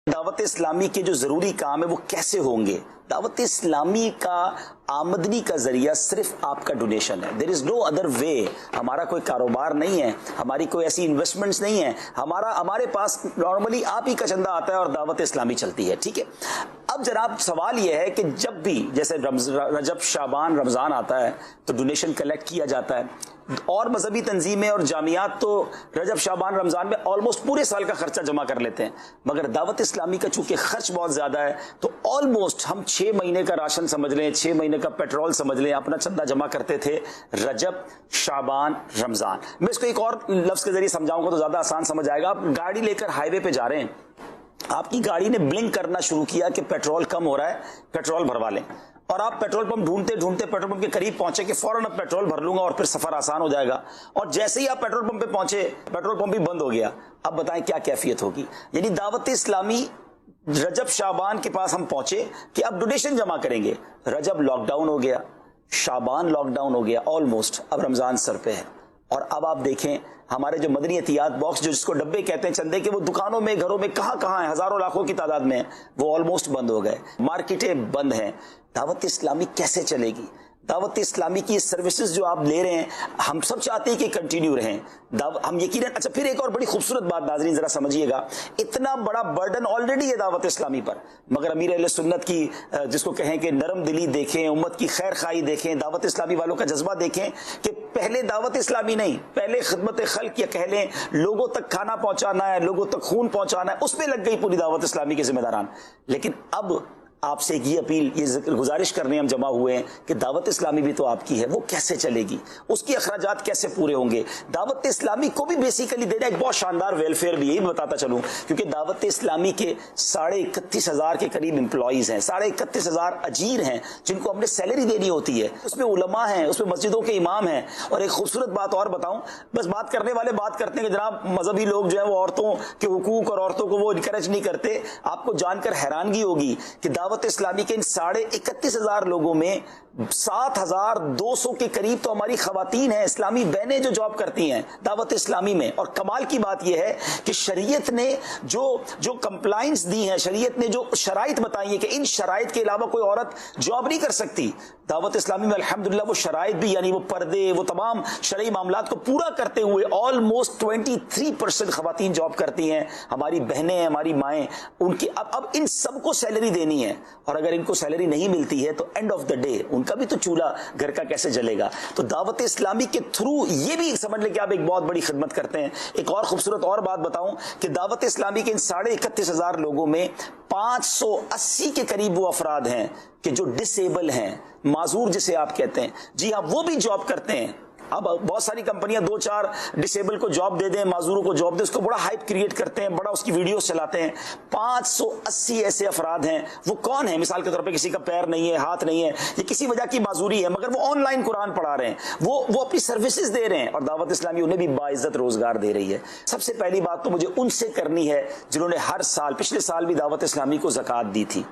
दावत इस्लामी के जो जरूरी काम है वो कैसे होंगे? दावत इस्लामी का आमदनी का जरिया सिर्फ आपका डोनेशन है। There is no other way. हमारा कोई कारोबार नहीं है, हमारी कोई ऐसी इन्वेस्टमेंट्स नहीं है, हमारे पास नॉर्मली आप ही का चंदा आता है और दावत इस्लामी चलती है। ठीक है, अब जनाब सवाल यह है कि जब भी जैसे रजब शाबान रमजान आता है तो डोनेशन कलेक्ट किया जाता है, और मजहबी तंजीमें और जामियात तो रजब शाबान रमजान में ऑलमोस्ट पूरे साल का खर्चा जमा कर लेते हैं, मगर दावत इस्लामी का चूंकि खर्च बहुत ज्यादा है तो ऑलमोस्ट हम 6 महीने का राशन समझ लें, 6 महीने का पेट्रोल समझ लें, अपना चंदा जमा करते थे रजब शाबान रमजान। मैं इसको एक और लफ्ज के जरिए समझाऊंगा तो ज्यादा आसान समझ आएगा। आप गाड़ी लेकर हाईवे पे जा रहे हैं, आपकी गाड़ी ने ब्लिंक करना शुरू किया कि पेट्रोल कम हो रहा है, पेट्रोल भरवा लें, और आप पेट्रोल पंप ढूंढते ढूंढते पेट्रोल पंप के करीब पहुंचे कि फौरन अब पेट्रोल भर लूंगा और फिर सफर आसान हो जाएगा, और जैसे ही आप पेट्रोल पंप पे पहुंचे पेट्रोल पंप भी बंद हो गया। अब बताएं क्या कैफियत होगी? यानी दावत इस्लामी रजब शाबान के पास हम पहुंचे कि अब डोनेशन जमा करेंगे, रजब लॉकडाउन हो गया, शाबान लॉकडाउन हो गया ऑलमोस्ट, अब रमजान सर पे है। और अब आप देखें हमारे जो मदनी एहतियात बॉक्स, जो जिसको डब्बे कहते हैं चंदे के, वो दुकानों में घरों में कहां है, हजारों लाखों की तादाद में, वो ऑलमोस्ट बंद हो गए, मार्केटें बंद हैं। दावत इस्लामी कैसे चलेगी? दावत इस्लामी की सर्विसेज जो आप ले रहे हैं, हम सब चाहते हैं कि कंटिन्यू रहें। हम यकीनन, अच्छा फिर एक और बड़ी खूबसूरत बात नाज़रीन जरा समझिएगा, इतना बड़ा बर्डन ऑलरेडी है दावत इस्लामी पर, मगर अमीर अहले सुन्नत की जिसको कहें कि नरम दिली देखें, उम्मत की खैर खाई देखें, दावत इस्लामी वालों का जज्बा देखें कि पहले दावत इस्लामी नहीं, पहले खिदमत खल्क या कह लें लोगों तक खाना पहुंचाना है, लोगों तक खून पहुंचाना है, उसमें लग गई पूरी दावत इस्लामी के जिम्मेदारान। लेकिन अब आपसे ये अपील, ये गुजारिश करने हम जमा हुए हैं कि दावत इस्लामी भी तो आपकी है, वो कैसे चलेगी, उसके अखराजात कैसे पूरे होंगे? दावत इस्लामी को भी बेसिकली देना एक बहुत शानदार वेलफेयर भी, यही बताता चलूं, क्योंकि दावत इस्लामी के 31,500 के करीब एम्प्लॉइज हैं, 31,500 अजीर हैं जिनको हमने सैलरी देनी होती है, उसमें उलमा हैं, उसमें मस्जिदों के इमाम हैं। और एक खूबसूरत बात और बताऊं, बस बात करने वाले बात करते हैं कि जनाब मजहबी लोग जो है वो औरतों के हुकूक और औरतों को वो इनकरेज नहीं करते। आपको जानकर हैरानगी होगी कि दावत इस्लामी के इन 31,500 लोगों में 7,200 के करीब तो हमारी खवातीन हैं, इस्लामी बहनें जो जॉब करती हैं दावत इस्लामी में। और कमाल की बात यह है कि शरीयत ने जो कंप्लाइंस दी है, शरीयत ने जो शराइत बताई है कि इन शराइत के अलावा कोई औरत जॉब नहीं कर सकती, दावत इस्लामी में अल्हम्दुलिल्लाह वो शराइत भी, यानी वो पर्दे, वो तमाम शरई मामलात को पूरा करते हुए ऑलमोस्ट 23% खवातीन जॉब करती हैं, हमारी बहनें हैं, हमारी माएँ। उनकी अब इन सबको सैलरी देनी है, और अगर इनको सैलरी नहीं मिलती है तो एंड ऑफ द डे उनका भी तो चूल्हा घर का कैसे जलेगा? तो दावत इस्लामी के थ्रू ये भी समझ लें कि आप एक बहुत बड़ी खिदमत करते हैं। एक और खूबसूरत और बात बताऊं कि दावत इस्लामी के इन 31,500 लोगों में 580 के करीब वो अफराद हैं कि जो डिसेबल हैं, माजूर जिसे आप कहते हैं, जी हाँ, वो भी जॉब करते हैं। अब बहुत सारी कंपनियां 2-4 डिसेबल को जॉब दे दें, माजूरों को जॉब दे, उसको बड़ा हाइप क्रिएट करते हैं, बड़ा उसकी वीडियोस चलाते हैं। 580 ऐसे अफराद हैं। वो कौन है? मिसाल के तौर पे किसी का पैर नहीं है, हाथ नहीं है, ये किसी वजह की माजूरी है, मगर वो ऑनलाइन कुरान पढ़ा रहे हैं, वो अपनी सर्विसेज दे रहे हैं, और दावत इस्लामी उन्हें भी बाइज्जत रोजगार दे रही है। सबसे पहली बात तो मुझे उनसे करनी है जिन्होंने हर साल, पिछले साल भी दावत इस्लामी को ज़कात दी थी।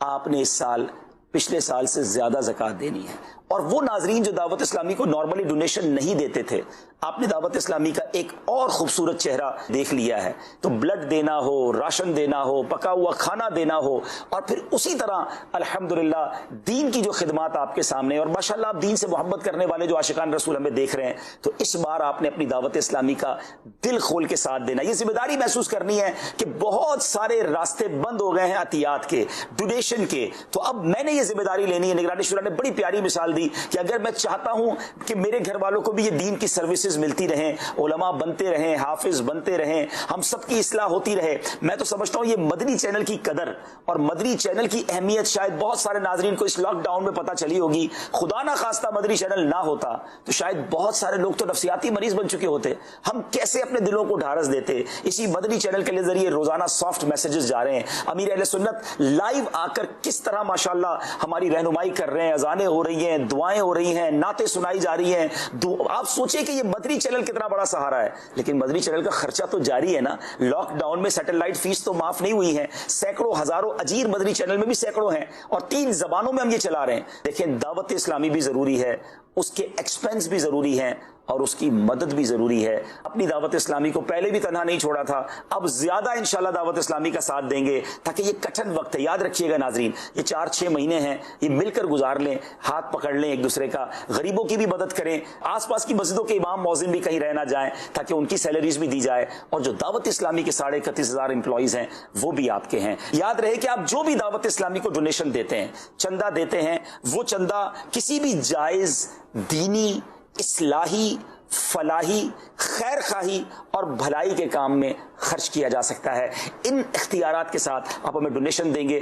आपने इस साल पिछले साल से ज्यादा ज़कात देनी है। और वो नाजरीन जो दावत इस्लामी को नॉर्मली डोनेशन नहीं देते थे, आपने दावत इस्लामी का एक और खूबसूरत चेहरा देख लिया है। तो ब्लड देना हो, राशन देना हो, पका हुआ खाना देना हो, और फिर उसी तरह अल्हम्दुलिल्लाह दीन की जो खिदमात आपके सामने, और माशाल्लाह आप दीन से मोहब्बत करने वाले जो आशिकान रसूल हमें देख रहे हैं, तो इस बार आपने अपनी दावत इस्लामी का दिल खोल के साथ देना, ये जिम्मेदारी महसूस करनी है कि बहुत सारे रास्ते बंद हो गए हैं अतियात के, डोनेशन के। तो अब मैंने ये जिम्मेदारी लेनी है। निगरानी शुरा ने बड़ी प्यारी मिसाल दी कि अगर मैं चाहता हूं कि मेरे घर वालों को भी ये दीन की सर्विसेज मिलती रहें, उलमा बनते रहें, हाफिज बनते रहें, हम सबकी इस्लाह होती रहे, मैं तो समझता हूं ये मदनी चैनल की कदर और मदनी चैनल की अहमियत शायद बहुत सारे नाजरीन को इस लॉकडाउन में पता चली होगी। खुदा ना खास्ता मदनी चैनल ना होता तो शायद बहुत सारे लोग तो नफ्सियाती मरीज बन चुके होते। हम कैसे अपने दिलों को ढारस देते? इसी मदनी चैनल के जरिए रोजाना सॉफ्ट मैसेजेस जा रहे हैं। अमीर अहले सुन्नत लाइव आकर किस तरह माशाल्लाह हमारी रहनुमाई कर रहे हैं, अजानें हो रही हैं, दुआएं हो रही हैं, नाते सुनाई जा रही हैं। आप सोचिए कि ये मदनी चैनल कितना बड़ा सहारा है, लेकिन मदनी चैनल का खर्चा तो जारी है ना। लॉकडाउन में सैटेलाइट फीस तो माफ नहीं हुई है, सैकड़ों हजारों अजीर मदनी चैनल में भी सैकड़ों हैं, और 3 जबानों में हम ये चला रहे हैं। देखें, दावत इस्लामी भी जरूरी है اس کے ایکسپینس بھی ضروری ہیں اور اس کی مدد بھی ضروری ہے. اپنی دعوت اسلامی کو پہلے بھی تنہا نہیں چھوڑا تھا, اب زیادہ انشاءاللہ دعوت اسلامی کا ساتھ دیں گے, تاکہ یہ کٹھن وقت ہے, یاد رکھیے گا ناظرین, یہ 4-6 مہینے ہیں, یہ مل کر گزار لیں, ہاتھ پکڑ لیں ایک دوسرے کا, غریبوں کی بھی مدد کریں, آس پاس کی مسجدوں کے امام مؤذن بھی کہیں رہ نہ جائیں تاکہ ان کی سیلریز بھی دی جائے, اور جو دعوت اسلامی کے 31,500 امپلائیز ہیں وہ بھی آپ کے ہیں. یاد رہے کہ آپ جو بھی دعوت اسلامی کو ڈونیشن دیتے ہیں, چندہ دیتے ہیں, وہ چندہ کسی بھی جائز دینی, اصلاحی, فلاحی, خیر خواہی اور بھلائی کے کام میں خرچ کیا جا سکتا ہے. ان اختیارات کے ساتھ آپ ہمیں ڈونیشن دیں گے.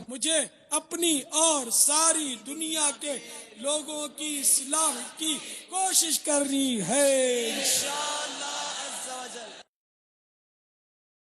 مجھے اپنی اور ساری دنیا کے لوگوں کی اصلاح کی کوشش کرنی ہے.